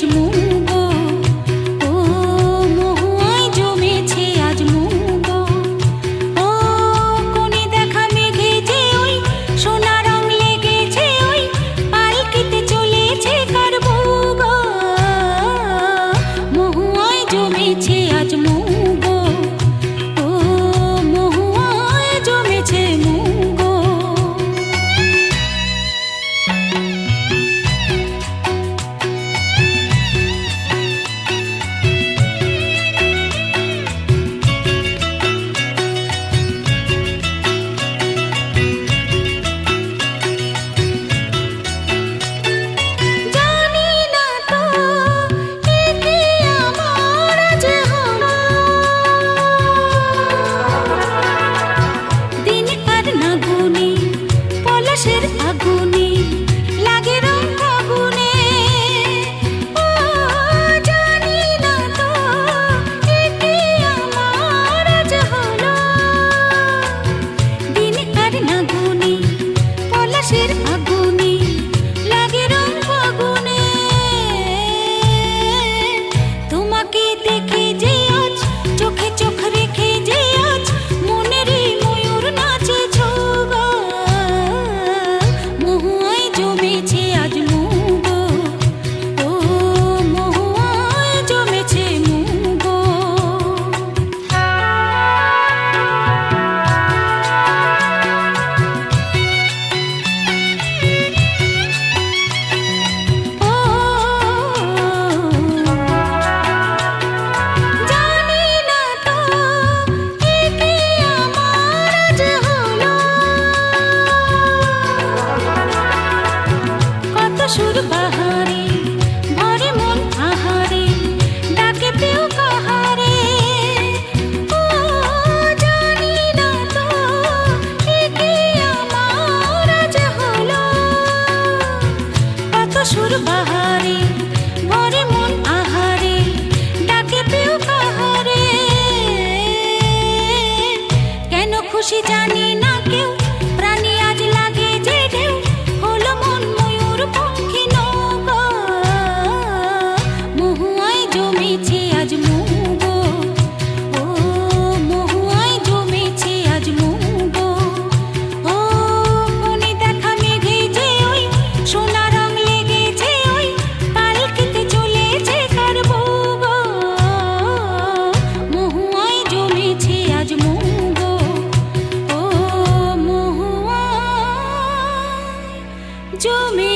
আজ মুগো, ও মহুয়ায় জমেছে আজ মুগো। ও কোণে দেখা মেঘে যে ওই সোনা রং লেগেছে, ওই পালকিতে চলেছে কার বউগো। মহুয়ায় জমেছে আজ মুগো, ও মহুয়ায় জমেছে মুগো। জানি না তো এ কি আমার আজ হলো, দিন আর না গুনে পলাশের আগুনে লাগে রং ফাগুনে। ও জানি না তো এ কি আমার আজ হলো, দিন আর না গুনে পলাশের আগুনে লাগে রং ফাগুনে। তোমাকে দেখে যে আজ চোখে চোখ রেখে যে আজ মনের এই ময়ূর নাচে ছোগো। মহুয়ায় জমেছে আজ মুগো, ও মহুয়ায় জমেছে মুগো। ও জানি না তো এ কি আমার আজ হলো, কত সুর বাহারে ভরে মন আহারে ডাকে পেও কাহারে। ও জানি না তো এ কি আমার আজ হলো, কত সুর বাহারে ভরে মন আহারে ডাকে পেও কাহারে। কেন খুশি জানি না কেউ, প্রাণী আজ লাগে যে ঢেউ, হলো মন ময়ূর পঙ্খী নৌকো। মহুয়ায় জমেছে আজ মুগো, ও মহুয়ায় জমেছে আজ মুগো। ও কোণে দেখা মেঘে যে ওই সোনা রং লেগেছে, ওই পালকিতে চলেছে কার বউগো। মহুয়ায় জমেছে আজ মুগো, ও মহুয়ায় জমে